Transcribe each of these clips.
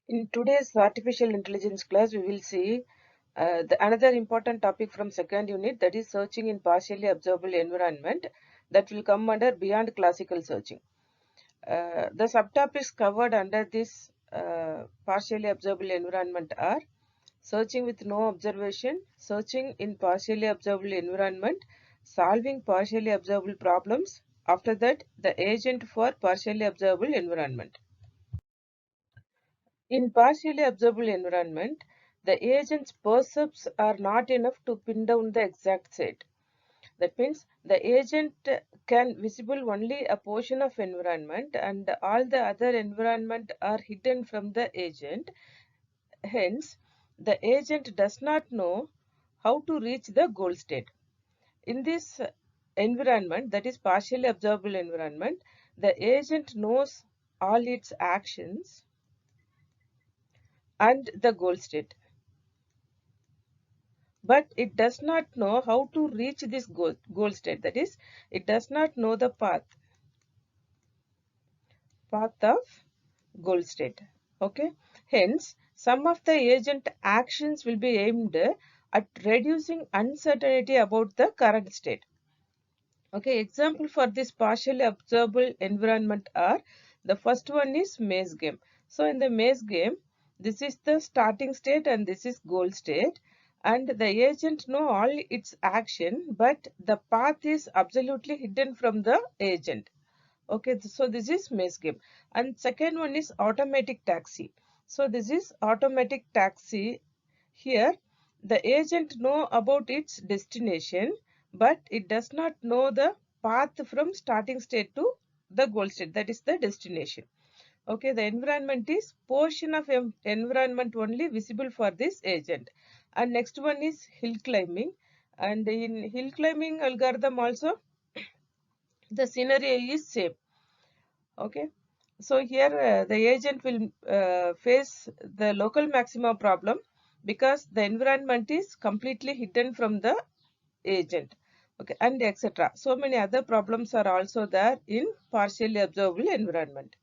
In today's artificial intelligence class, we will see another important topic from second unit, that is searching in partially observable environment, that will come under beyond classical searching. The subtopics covered under this partially observable environment are searching with no observation, searching in partially observable environment, solving partially observable problems, after that the agent for partially observable environment. In partially observable environment, the agent's percepts are not enough to pin down the exact set. That means the agent can visible only a portion of environment and all the other environment are hidden from the agent. Hence, the agent does not know how to reach the goal state. In this environment, that is partially observable environment, the agent knows all its actions and the goal state, but it does not know how to reach this goal state. That is, it does not know the path of goal state. Okay, hence some of the agent actions will be aimed at reducing uncertainty about the current state. Okay, example for this partially observable environment are, the first one is maze game. So in the maze game, this is the starting state and this is goal state, and the agent know all its action, but the path is absolutely hidden from the agent. Okay, so this is maze game. And second one is automatic taxi. So this is automatic taxi. Here the agent know about its destination, but it does not know the path from starting state to the goal state, that is the destination. Okay, the environment is portion of environment only visible for this agent. And next one is hill climbing, and in hill climbing algorithm also the scenario is same. Okay, so here the agent will face the local maximum problem because the environment is completely hidden from the agent. Okay, and etc. So many other problems are also there in partially observable environment.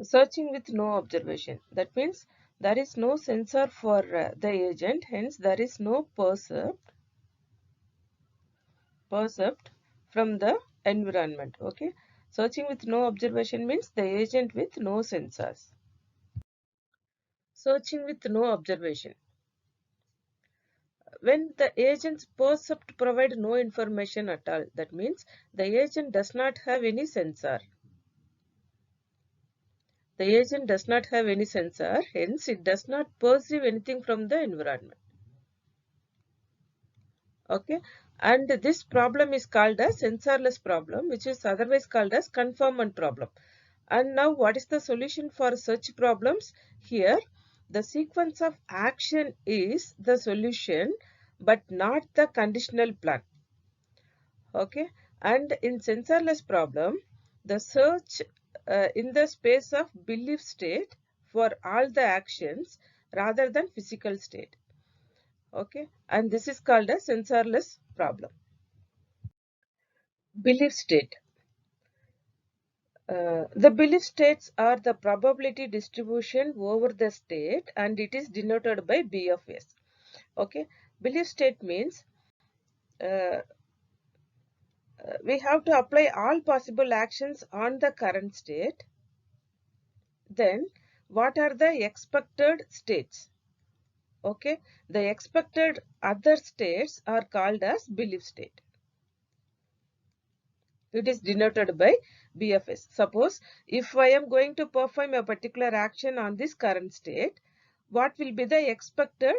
Searching with no observation, that means there is no sensor for the agent, hence there is no percept from the environment. Okay, searching with no observation means the agent with no sensors. Searching with no observation, when the agent's percept provide no information at all, that means the agent does not have any sensor. The agent does not have any sensor, hence it does not perceive anything from the environment. Okay, and this problem is called as sensorless problem, which is otherwise called as conformant problem. And now what is the solution for such problems? Here the sequence of action is the solution, but not the conditional plan. Okay, and in sensorless problem, the search in the space of belief state for all the actions rather than physical state. Okay, and this is called a sensorless problem. Belief state. The belief states are the probability distribution over the state, and it is denoted by B of S. Okay, belief state means we have to apply all possible actions on the current state. Then what are the expected states? Okay, the expected other states are called as belief state. It is denoted by BFS. Suppose if I am going to perform a particular action on this current state, what will be the expected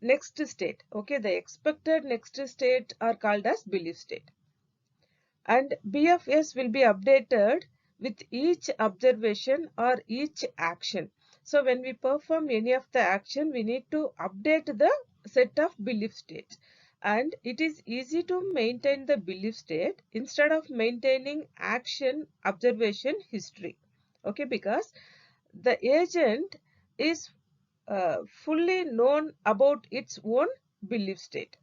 next state? Okay, the expected next state are called as belief state. And BFS will be updated with each observation or each action. So when we perform any of the action, we need to update the set of belief states. And it is easy to maintain the belief state instead of maintaining action observation history. Okay, because the agent is fully known about its own belief state.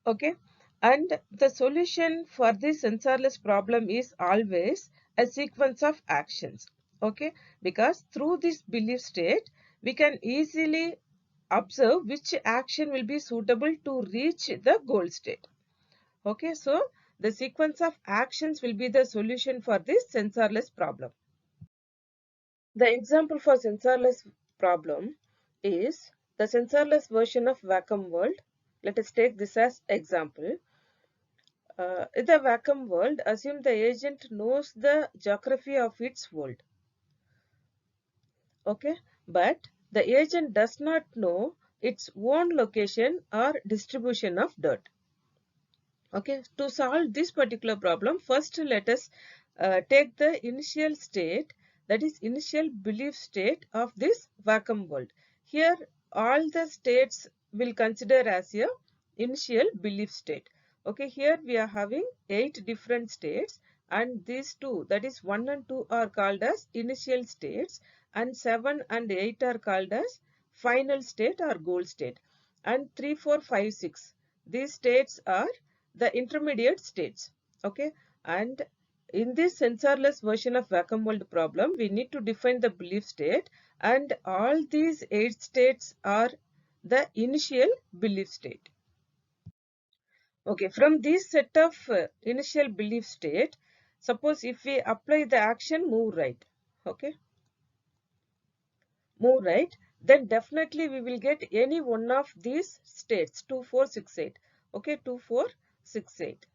Okay, and the solution for this sensorless problem is always a sequence of actions. Okay, because through this belief state we can easily observe which action will be suitable to reach the goal state. Okay, so the sequence of actions will be the solution for this sensorless problem. The example for sensorless problem is the sensorless version of vacuum world. Let us take this as example. In the vacuum world, assume the agent knows the geography of its world. Okay, but the agent does not know its own location or distribution of dirt. Okay, to solve this particular problem, first let us take the initial state, that is initial belief state of this vacuum world. Here all the states will consider as a initial belief state. Okay, here we are having 8 different states, and these two, that is 1 and 2, are called as initial states, and 7 and 8 are called as final state or goal state, and 3, 4, 5, 6, these states are the intermediate states. Okay, and in this sensorless version of vacuum world problem, we need to define the belief state, and all these 8 states are the initial belief state. Okay, from this set of initial belief state, suppose if we apply the action move right, okay, move right, then definitely we will get any one of these states, 2, 4, 6, 8. Okay, 2, 4, 6, 8,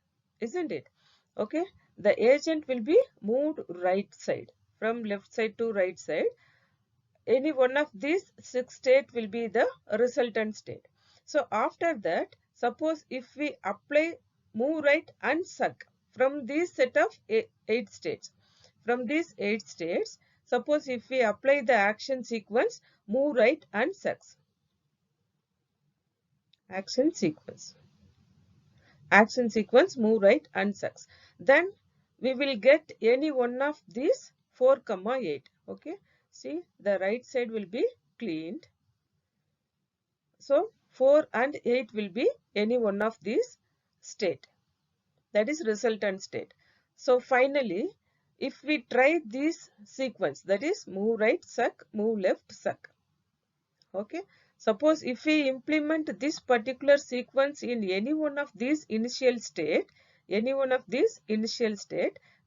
isn't it? Okay, the agent will be moved right side, from left side to right side. Any one of these 6 state will be the resultant state. So after that, suppose if we apply move right and suck from this set of 8 states, from these 8 states, suppose if we apply the action sequence move right and sucks, action sequence, move right and sucks, then we will get any one of these 4, 8. Okay, see, the right side will be cleaned. So 4 and 8 will be any one of these state, that is resultant state. So finally, if we try this sequence, that is move right suck, move left suck. Okay, suppose if we implement this particular sequence in any one of these initial state,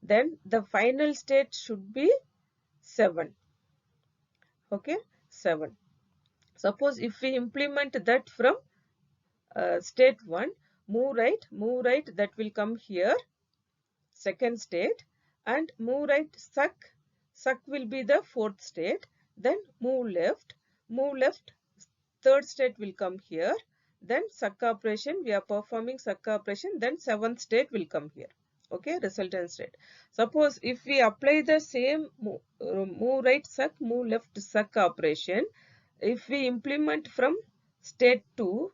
then the final state should be 7. Okay, 7. Suppose if we implement that from state 1, move right, that will come here, second state, and move right suck will be the 4th state, then move left, third state will come here, then suck operation, we are performing suck operation, then 7th state will come here. Okay, resultant state. Suppose if we apply the same move right suck, move left suck operation, if we implement from state 2,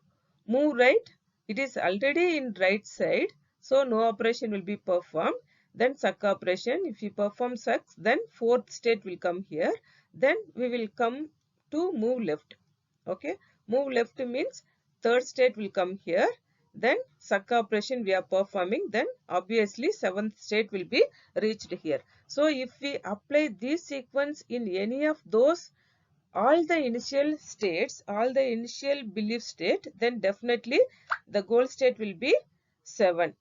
move right, it is already in right side, so no operation will be performed. Then suck operation, if we perform suck, then 4th state will come here, then we will come to move left. Okay, move left means 3rd state will come here, then suck operation we are performing, then obviously 7th state will be reached here. So if we apply this sequence in any of those, all the initial states, all the initial belief state, then definitely the goal state will be 7.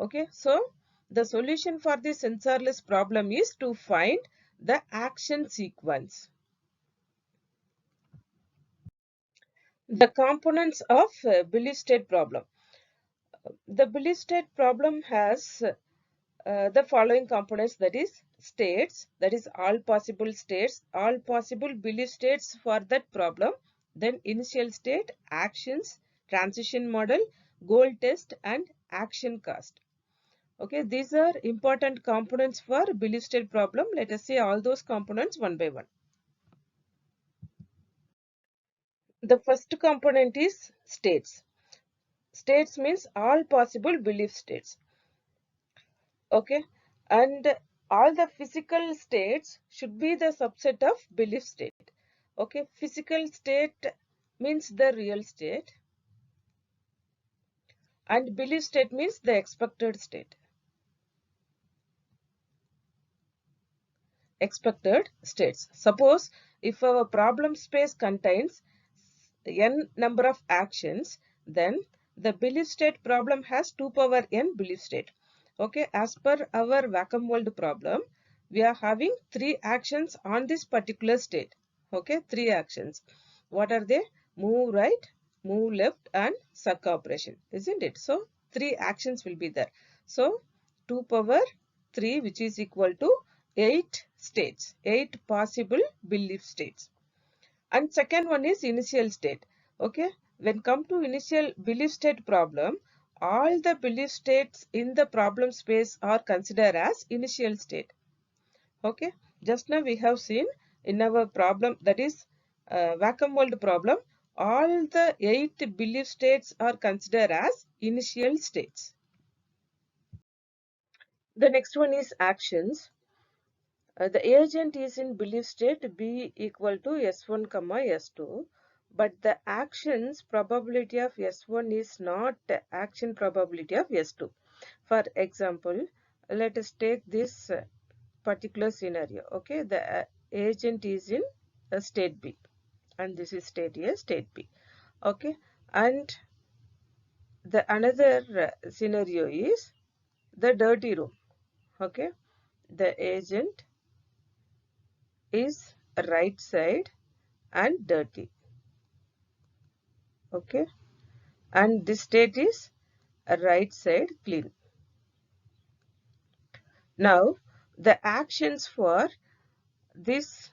Okay, so the solution for the sensorless problem is to find the action sequence. The components of belief state problem. The belief state problem has the following components, that is states, that is all possible states, all possible belief states for that problem, then initial state, actions, transition model, goal test, and action cost. Okay, these are important components for belief state problem. Let us see all those components one by one. The first component is states. States means all possible belief states. Okay, and all the physical states should be the subset of belief state. Okay, physical state means the real state, and belief state means the expected state. expected states. Suppose if our problem space contains n number of actions, then the belief state problem has 2 power n belief state. Okay, as per our vacuum world problem, we are having 3 actions on this particular state. Okay, 3 actions. What are they? Move right, move left, and suck operation, isn't it? So 3 actions will be there. So 2 power 3, which is equal to 8 states, 8 possible belief states. And second one is initial state. Okay, when come to initial belief state problem, all the belief states in the problem space are considered as initial state. Okay, just now we have seen in our problem, that is vacuum world problem, all the 8 belief states are considered as initial states. The next one is actions. The agent is in belief state B equal to S1 comma S2, but the actions probability of S1 is not action probability of S2. For example, let us take this particular scenario. Okay, the agent is in state B, and this is state A, state B. Okay, and the another scenario is the dirty room. Okay, the agent is right side and dirty. Okay, and this state is right side clean. Now the actions for this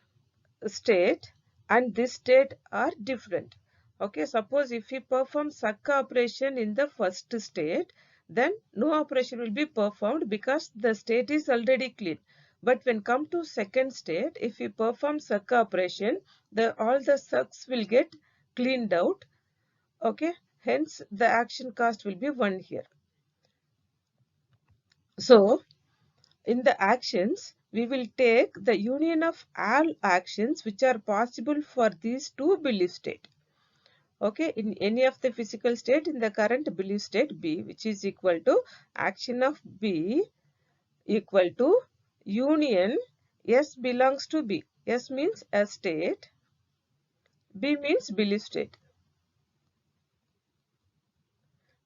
state and this state are different. Okay, suppose if we perform suck operation in the first state, then no operation will be performed because the state is already clean. But when come to second state, if we perform suck operation, all the sucks will get cleaned out. Okay, hence the action cost will be 1 here. So in the actions, we will take the union of all actions which are possible for these two belief state. Okay, in any of the physical state in the current belief state B, which is equal to action of B equal to union S belongs to B. S means a state, B means belief state.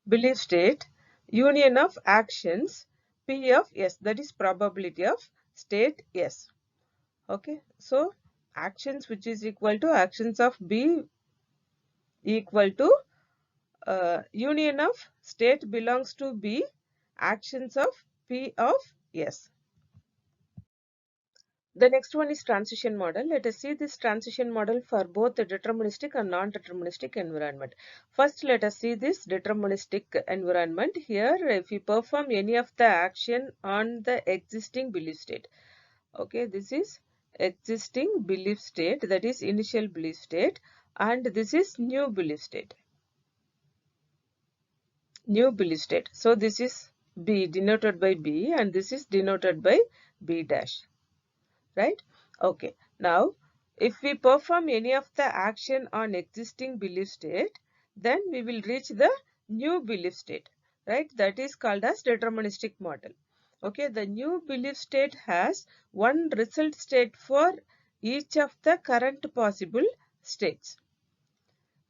Belief state, union of actions P of S, that is probability of state S. Okay, so actions which is equal to actions of B equal to union of state belongs to B, actions of P of S. The next one is transition model. Let us see this transition model for both the deterministic and non-deterministic environment. First, let us see this deterministic environment. Here, if we perform any of the action on the existing belief state. Okay, this is existing belief state, that is initial belief state, and this is new belief state. New belief state. So this is B denoted by B and this is denoted by B dash. Right? Okay. Now, if we perform any of the action on existing belief state, then we will reach the new belief state. Right? That is called as deterministic model. Okay. The new belief state has one result state for each of the current possible states.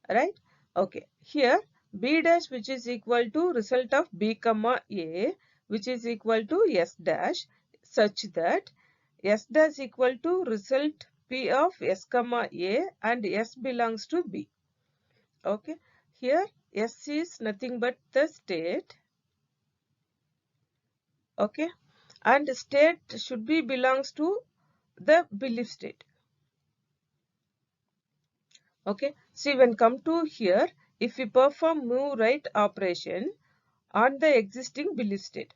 Right? Okay. Here B dash, which is equal to result of B comma A, which is equal to S dash, such that S dash equal to result P of S comma A and S belongs to B. Okay. Here S is nothing but the state. Okay. And state should be belongs to the belief state. Okay. See, when come to here, if we perform move right operation on the existing belief state.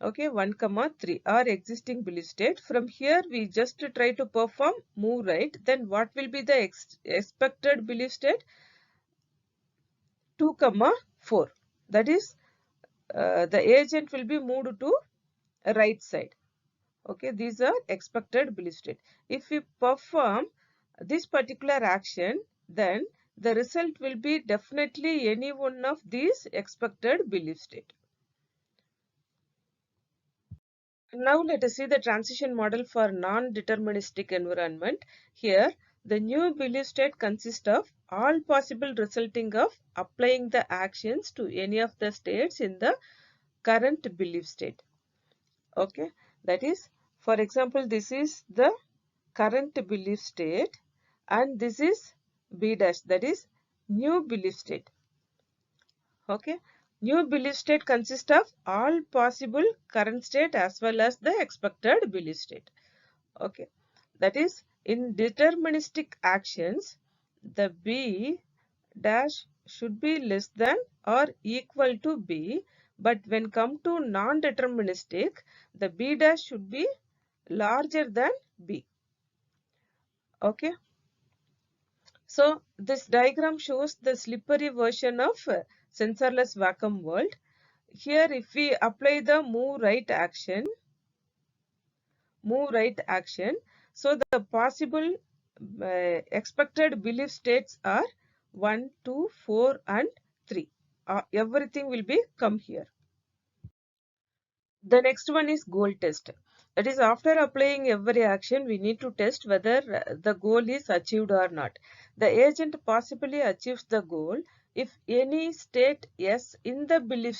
Okay, 1 comma 3 our existing belief state. From here we just try to perform move right. Then what will be the expected belief state? 2 comma 4. That is the agent will be moved to right side. Okay, these are expected belief state. If we perform this particular action, then the result will be definitely any one of these expected belief state. Now let us see the transition model for non-deterministic environment. Here, the new belief state consists of all possible resulting of applying the actions to any of the states in the current belief state. Okay, that is, for example, this is the current belief state and this is B dash, that is new belief state. Okay, new belief state consists of all possible current state as well as the expected belief state. Okay, that is, in deterministic actions, the B dash should be less than or equal to B, but when come to non-deterministic, the B dash should be larger than B. Okay, so this diagram shows the slippery version of sensorless vacuum world. Here if we apply the move right action, so the possible expected belief states are 1, 2, 4 and 3. Everything will be come here. The next one is goal test. That is, after applying every action, we need to test whether the goal is achieved or not. The agent possibly achieves the goal if any state S in the belief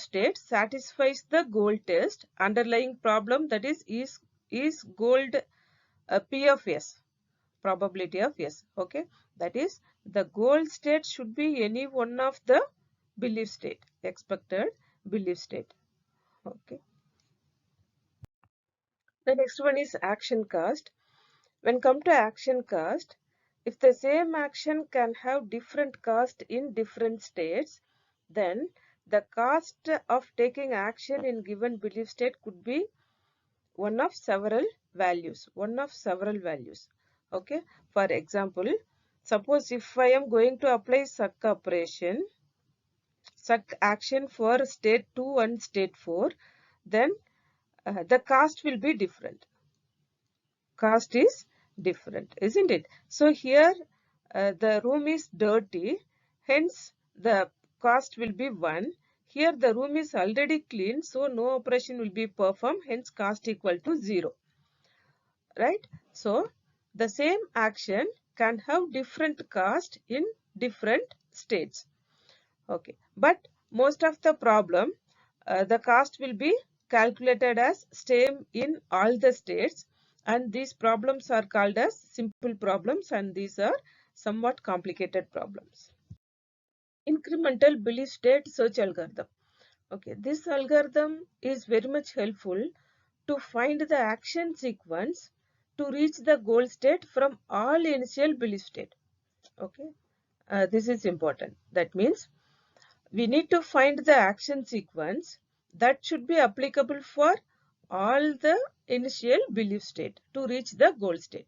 state satisfies the goal test underlying problem, that is gold P of S, probability of S. Okay, that is, the goal state should be any one of the belief state, expected belief state. Okay, the next one is action cost. When come to action cost, if the same action can have different cost in different states, then the cost of taking action in given belief state could be one of several values. Okay, for example, suppose if I am going to apply suck action for state 2 and state 4, then the cost will be different. Cost is different, isn't it? So here the room is dirty, hence the cost will be 1. Here the room is already clean, so no operation will be performed, hence cost equal to 0. Right? So the same action can have different cost in different states. Okay, but most of the problem, the cost will be calculated as same in all the states, and these problems are called as simple problems, and these are somewhat complicated problems. Incremental belief state search algorithm. Okay, this algorithm is very much helpful to find the action sequence to reach the goal state from all initial belief state. Okay, this is important. That means we need to find the action sequence that should be applicable for all the initial belief state to reach the goal state.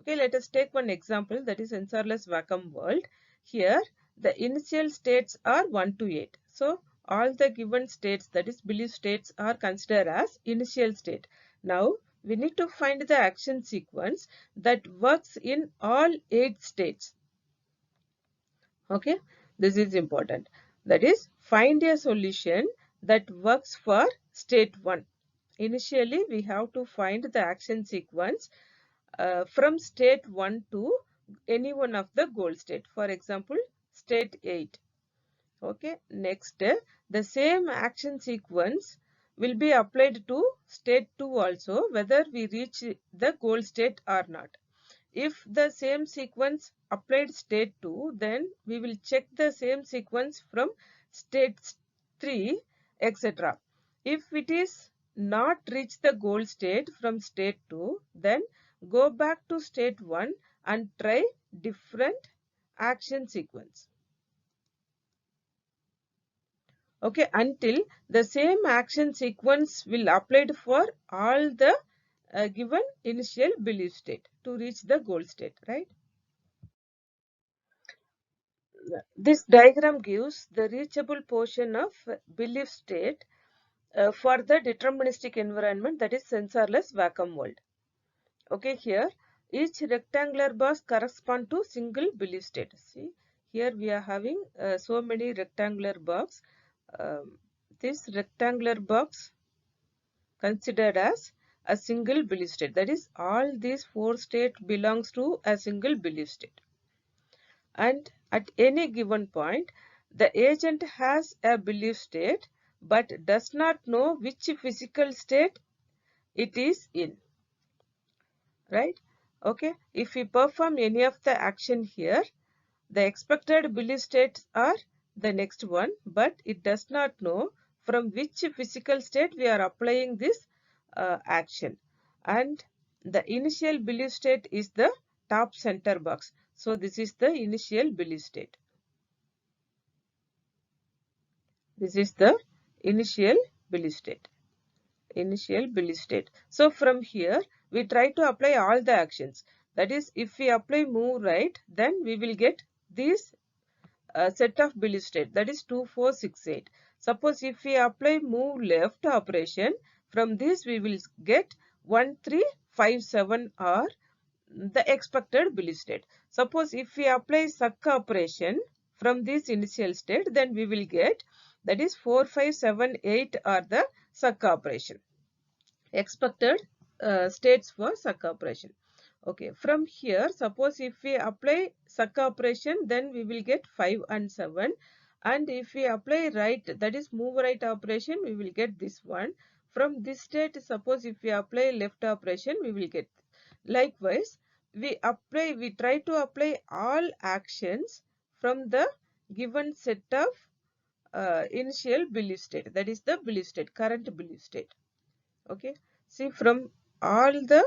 Okay, let us take one example, that is sensorless vacuum world. Here the initial states are 1 to 8. So all the given states, that is belief states, are considered as initial state. Now we need to find the action sequence that works in all 8 states. Okay, this is important. That is, find a solution that works for state 1. Initially we have to find the action sequence from state 1 to any one of the goal state, for example state 8. Okay, next the same action sequence will be applied to state 2 also, whether we reach the goal state or not. If the same sequence applied state 2, then we will check the same sequence from state 3, etc. If it is not reach the goal state from state 2, then go back to state 1 and try different action sequence. Okay, until the same action sequence will applied for all the given initial belief state to reach the goal state, right? This diagram gives the reachable portion of belief state for the deterministic environment, that is sensorless vacuum world. Okay, here each rectangular box corresponds to single belief state. See, here we are having so many rectangular box. This rectangular box considered as a single belief state. That is, all these four states belongs to a single belief state. And at any given point, the agent has a belief state but does not know which physical state it is in. Right? Okay. If we perform any of the action here, the expected belief states are the next one, but it does not know from which physical state we are applying this action. And the initial belief state is the top center box. So this is the initial belief state. This is the initial belief state. Initial belief state. So from here, we try to apply all the actions. That is, if we apply move right, then we will get these set of belief state, that is 2, 4, 6, 8. Suppose if we apply move left operation, from this we will get 1, 3, 5, 7 are the expected belief state. Suppose if we apply suck operation from this initial state, then we will get, that is 4, 5, 7, 8 are the suck operation. Expected states for suck operation. Okay, from here, suppose if we apply suck operation, then we will get 5 and 7. And if we apply right, that is move right operation, we will get this one. From this state, suppose if we apply left operation, we will get. Likewise, we try to apply all actions from the given set of initial belief state. That is the belief state, current belief state. Okay, see, from all the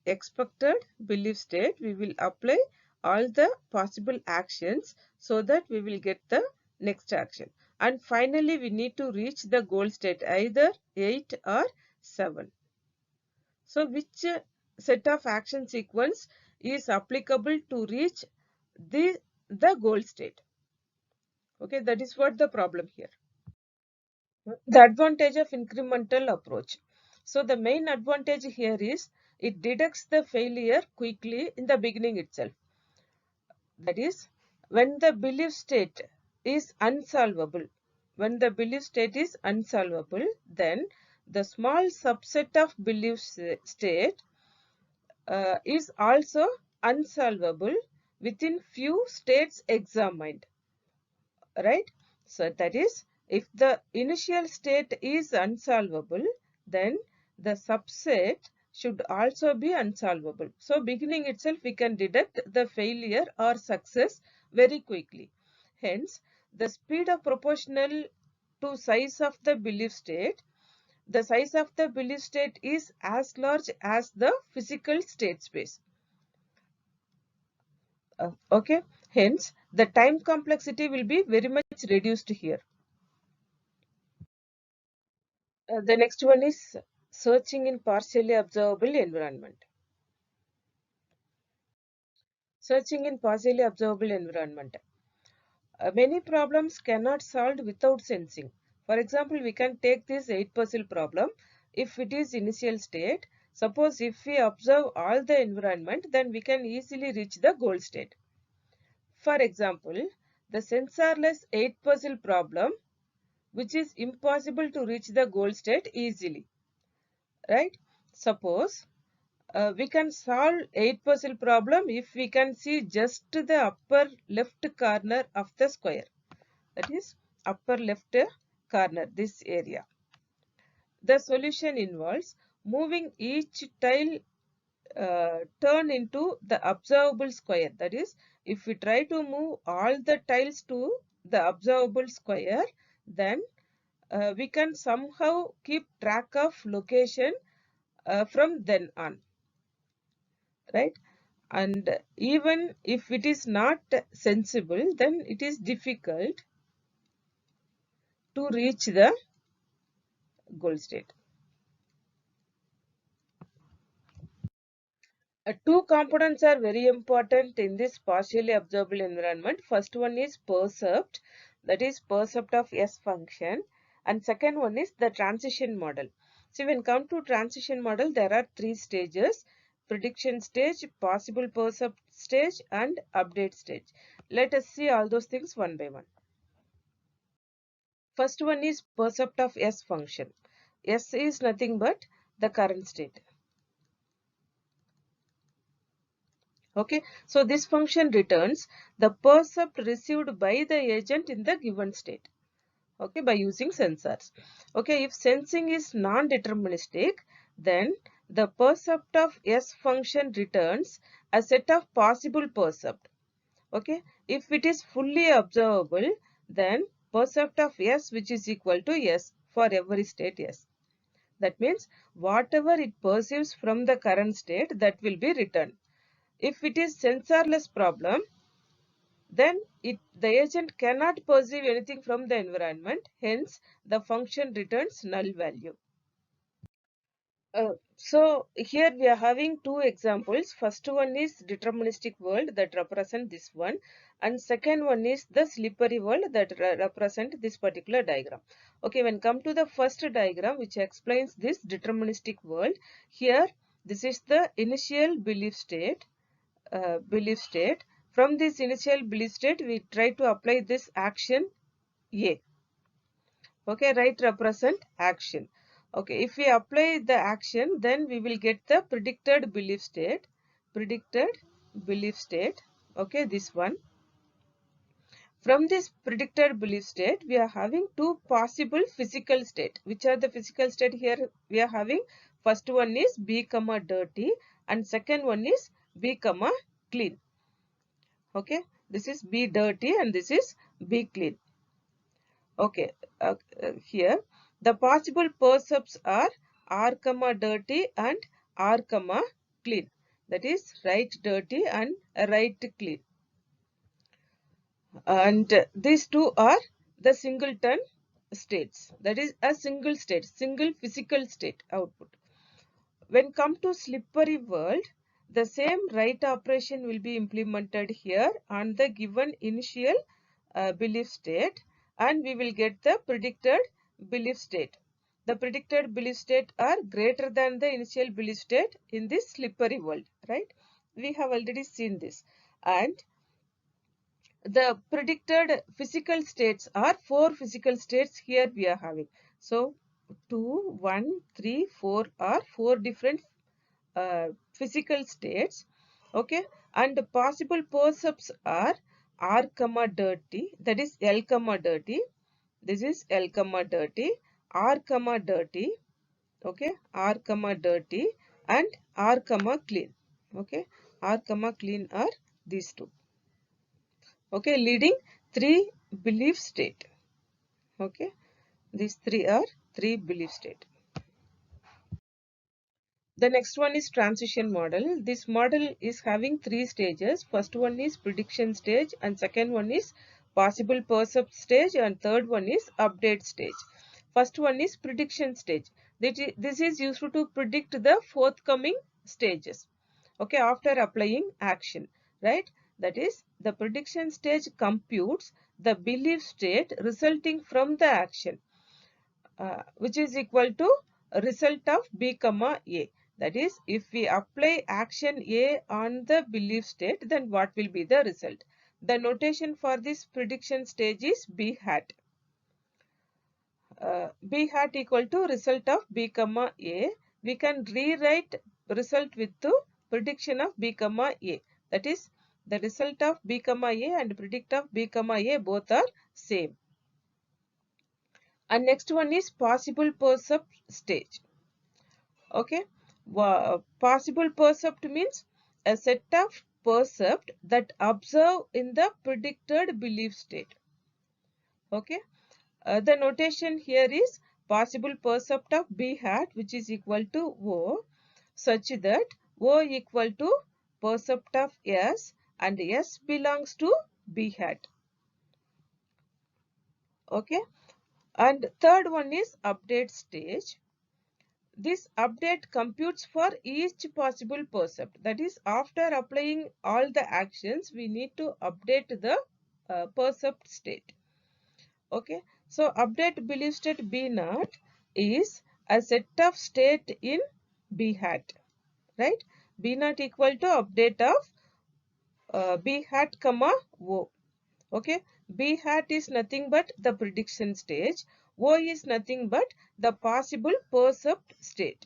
expected belief state, we will apply all the possible actions so that we will get the next action. And finally, we need to reach the goal state, either 8 or 7. So which set of action sequence is applicable to reach the goal state? Okay, that is what the problem here. The advantage of incremental approach. So the main advantage here is it detects the failure quickly in the beginning itself. That is, when the belief state is unsolvable, then the small subset of belief state is also unsolvable within few states examined. Right? So that is, if the initial state is unsolvable, then the subset should also be unsolvable. So beginning itself, we can detect the failure or success very quickly. Hence, the speed of proportional to size of the belief state. The size of the belief state is as large as the physical state space. Okay, hence the time complexity will be very much reduced here. The next one is searching in partially observable environment. Searching in partially observable environment. Many problems cannot solve without sensing. For example, we can take this 8 puzzle problem. If it is initial state, suppose if we observe all the environment, then we can easily reach the goal state. For example, the sensorless 8 puzzle problem, which is impossible to reach the goal state easily. Right? Suppose we can solve 8 puzzle problem if we can see just the upper left corner of the square. That is upper left corner, this area. The solution involves moving each tile turn into the observable square. That is, if we try to move all the tiles to the observable square, then we can somehow keep track of location from then on. Right? And even if it is not sensible, then it is difficult to reach the goal state. Two components are very important in this partially observable environment. First one is percept, that is percept of S function, and second one is the transition model. So when come to transition model, there are three stages: prediction stage, possible percept stage, and update stage. Let us see all those things one by one. First one is percept of S function. S is nothing but the current state. Okay, so this function returns the percept received by the agent in the given state. Okay, by using sensors. Okay, if sensing is non-deterministic, then the percept of S function returns a set of possible percept. Okay, if it is fully observable, then percept of S which is equal to S for every state S. That means whatever it perceives from the current state, that will be returned. If it is sensorless problem, then the agent cannot perceive anything from the environment, hence the function returns null value. So here we are having two examples. First one is deterministic world that represent this one, and second one is the slippery world that represent this particular diagram. Okay, when come to the first diagram which explains this deterministic world, here this is the initial belief state. From this initial belief state, we try to apply this action A. Okay, right represent action. Okay, if we apply the action, then we will get the predicted belief state. Predicted belief state. Okay, this one. From this predicted belief state, we are having two possible physical state. Which are the physical state here? We are having first one is B comma dirty and second one is B comma clean. Okay, this is B dirty and this is B clean. Okay, here the possible percepts are R comma dirty and R comma clean. That is right dirty and right clean. And these two are the singleton states. That is a single state, single physical state output. When come to slippery world, the same write operation will be implemented here on the given initial belief state, and we will get the predicted belief state. The predicted belief state are greater than the initial belief state in this slippery world, right? We have already seen this. And the predicted physical states are four physical states here we are having. So 2, 1, 3, 4 are four different physical states. Okay, and the possible percepts are R comma dirty, that is L comma dirty, this is L comma dirty, R comma dirty, okay, R comma dirty and R comma clean. Okay, R comma clean are these two. Okay, leading three belief state. Okay, these three are three belief state. The next one is transition model. This model is having three stages. First one is prediction stage and second one is possible percept stage and third one is update stage. First one is prediction stage. This is used to predict the forthcoming stages. Okay, after applying action, right? That is the prediction stage computes the belief state resulting from the action. Which is equal to result of B comma A. That is, if we apply action A on the belief state, then what will be the result? The notation for this prediction stage is B hat. B hat equal to result of B comma A. We can rewrite result with the prediction of B comma A. That is, the result of B comma A and predict of B comma A both are same. And next one is possible percept stage. Okay, possible percept means a set of percept that observe in the predicted belief state. Okay, the notation here is possible percept of B hat which is equal to O, such that O equal to percept of S and S belongs to B hat. Okay, and third one is update stage. This update computes for each possible percept. That is, after applying all the actions, we need to update the percept state. Okay, so update belief state B naught is a set of state in B hat, right? B naught equal to update of B hat comma O. Okay, B hat is nothing but the prediction stage. O is nothing but the possible perceived state.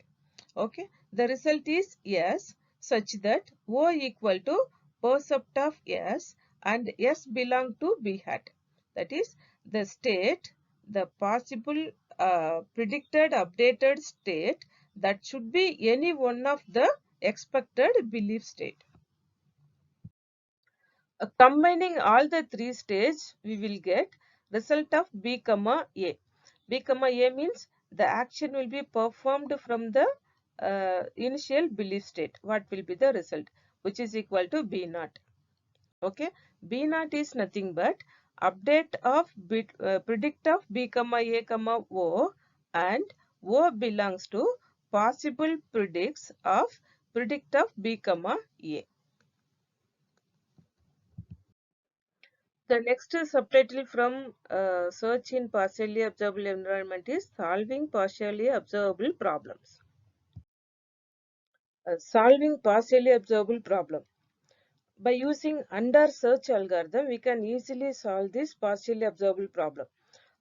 Okay, the result is S such that O equal to percept of S and S belong to B hat. That is the state, the possible predicted updated state that should be any one of the expected belief state. Combining all the three stages, we will get result of B comma A. B comma A means the action will be performed from the initial belief state. What will be the result? Which is equal to B naught. Okay, B naught is nothing but update of predict of B comma A comma O, and O belongs to possible predicts of predict of B comma A. The next subtitle from search in partially observable environment is solving partially observable problems. Solving partially observable problem. By using under search algorithm, we can easily solve this partially observable problem.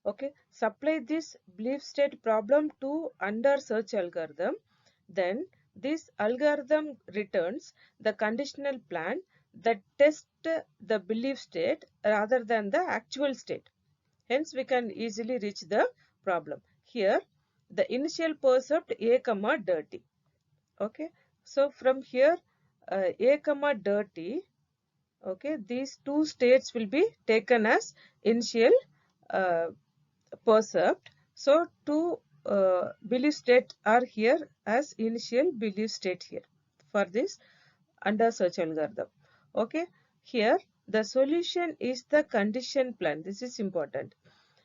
Okay, supply this belief state problem to under search algorithm, then this algorithm returns the conditional plan that tests the belief state rather than the actual state. Hence, we can easily reach the problem. Here, the initial percept A comma dirty. Okay, so from here, A comma dirty. Okay, these two states will be taken as initial uh, percept. So, two belief state are here as initial belief state here for this under search algorithm. Okay, here the solution is the condition plan. This is important.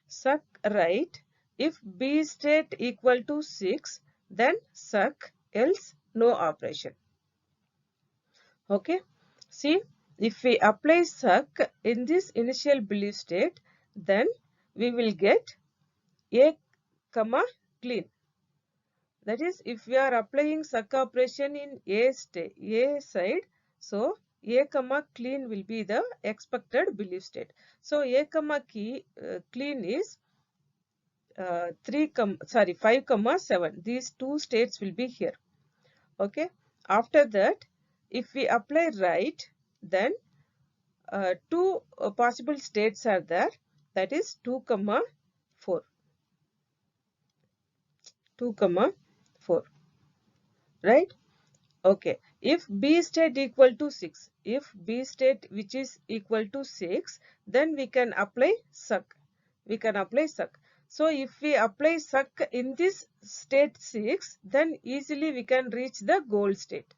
Suck right if B state equal to 6, then suck, else no operation. Okay, see, if we apply suck in this initial belief state, then we will get A comma clean. That is, if we are applying suck operation in A side, so A comma clean will be the expected belief state. So A comma clean is 5 comma 7. These two states will be here. Okay, after that, if we apply right, then two possible states are there, that is 2 comma 4. 2 comma 4, right? Okay, if B state equal to 6, if B state which is equal to 6, then we can apply suck. We can apply suck. So if we apply suck in this state 6, then easily we can reach the goal state.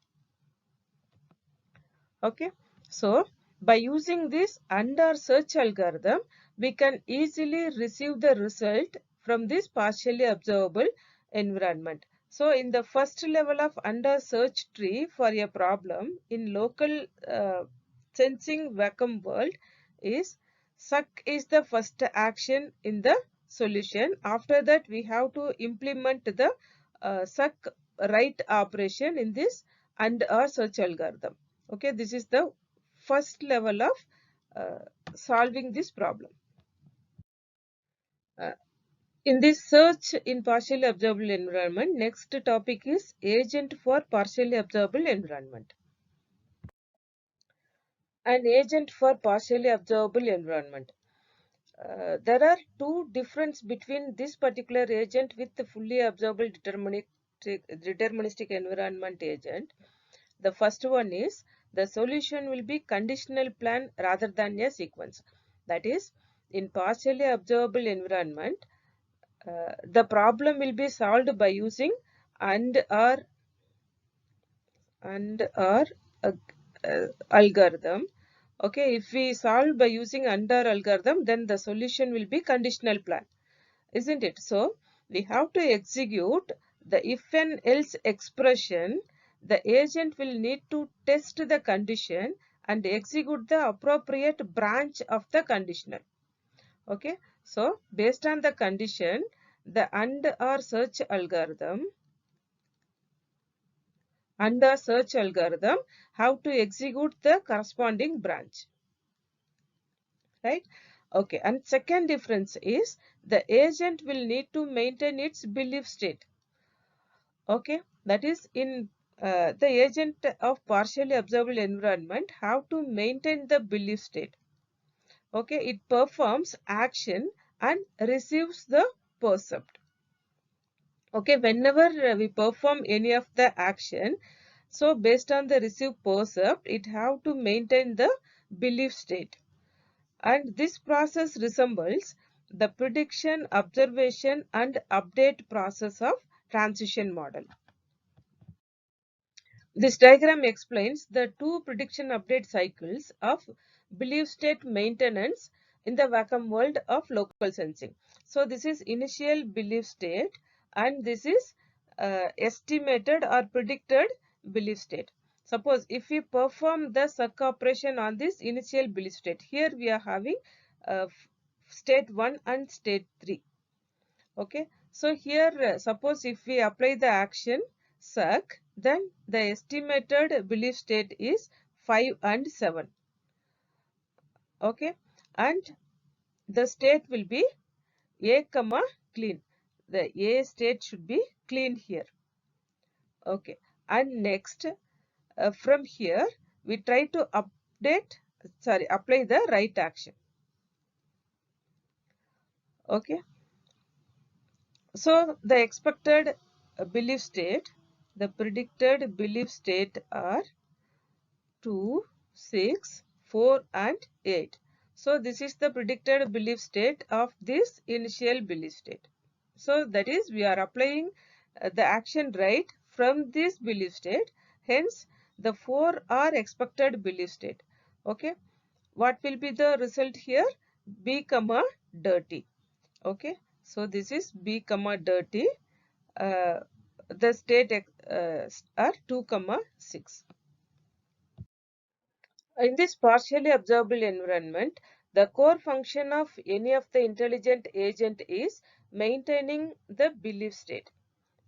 Okay, so by using this under search algorithm, we can easily receive the result from this partially observable environment. So in the first level of under search tree for a problem in local sensing vacuum world is suck is the first action in the solution. After that, we have to implement the suck right operation in this and or search algorithm. Okay, this is the first level of solving this problem. Uh, in this search in partially observable environment, next topic is agent for partially observable environment. An agent for partially observable environment. There are two differences between this particular agent with the fully observable deterministic environment agent. The first one is the solution will be conditional plan rather than a sequence. That is, in partially observable environment, the problem will be solved by using and or uh, algorithm. Okay, if we solve by using and or algorithm, then the solution will be conditional plan, isn't it? So we have to execute the if and else expression. The agent will need to test the condition and execute the appropriate branch of the conditional. Okay, so based on the condition, the and or search algorithm have to execute the corresponding branch, right? Okay, and second difference is the agent will need to maintain its belief state. Okay, that is in the agent of partially observable environment have to maintain the belief state. Okay, it performs action and receives the percept. Okay, whenever we perform any of the action, so based on the received percept, it have to maintain the belief state. And this process resembles the prediction, observation, and update process of transition model. This diagram explains the two prediction update cycles of belief state maintenance in the vacuum world of local sensing. So this is initial belief state and this is estimated or predicted belief state. Suppose if we perform the suck operation on this initial belief state, here we are having state 1 and state 3. Okay, so here suppose if we apply the action suck, then the estimated belief state is 5 and 7. Okay, and the state will be a comma clean. The a state should be clean here. Okay, and next from here we try to apply the right action. Okay, so the expected belief state, the predicted belief state are 2, 6, 4 and 8. So this is the predicted belief state of this initial belief state. So that is we are applying the action right from this belief state. Hence the 4 are expected belief state. Okay. What will be the result here? B comma dirty. Okay. So this is B comma dirty. The state are 2 comma 6. In this partially observable environment, the core function of any of the intelligent agent is maintaining the belief state.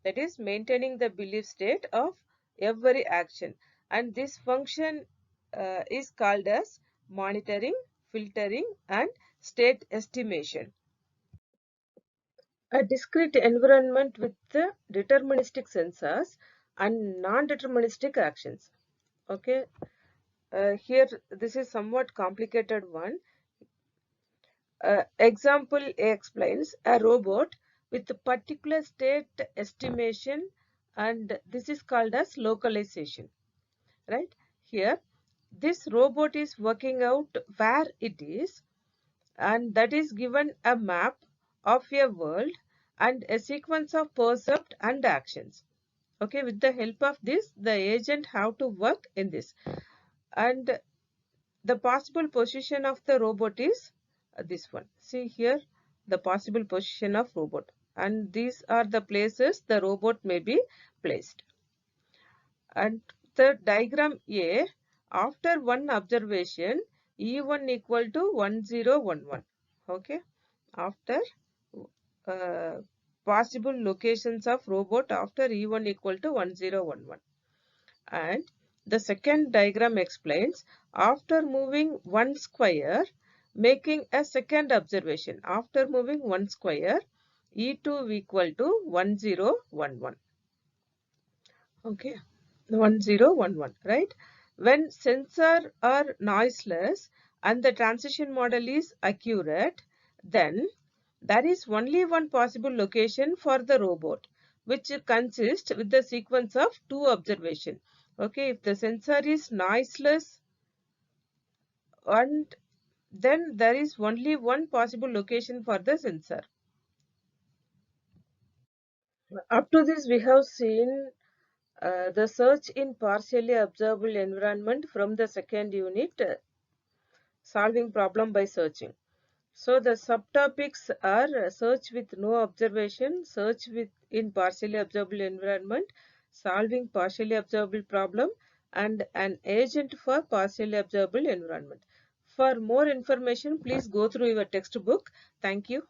That is maintaining the belief state of every action. And this function is called as monitoring, filtering and state estimation. A discrete environment with the deterministic sensors and non-deterministic actions. Okay, here this is somewhat complicated one. Example A explains a robot with a particular state estimation and this is called as localization, right? Here this robot is working out where it is and that is given a map of a world and a sequence of percept and actions. Okay, with the help of this the agent have to work in this, and the possible position of the robot is this one. See here the possible position of robot and these are the places the robot may be placed. And the diagram A, after one observation E1 equal to 1011. Okay, after possible locations of robot after E1 equal to 1011. And the second diagram explains after moving one square, making a second observation. After moving one square, E2 equal to 1011. Okay, 1011, right? When sensor are noiseless and the transition model is accurate, then there is only one possible location for the robot, which consists with the sequence of two observation. Okay, if the sensor is noiseless and then there is only one possible location for the sensor. Up to this we have seen the search in partially observable environment from the second unit, solving problem by searching. So the subtopics are search with no observation, search with in partially observable environment, solving partially observable problem and an agent for partially observable environment. For more information, please go through your textbook. Thank you.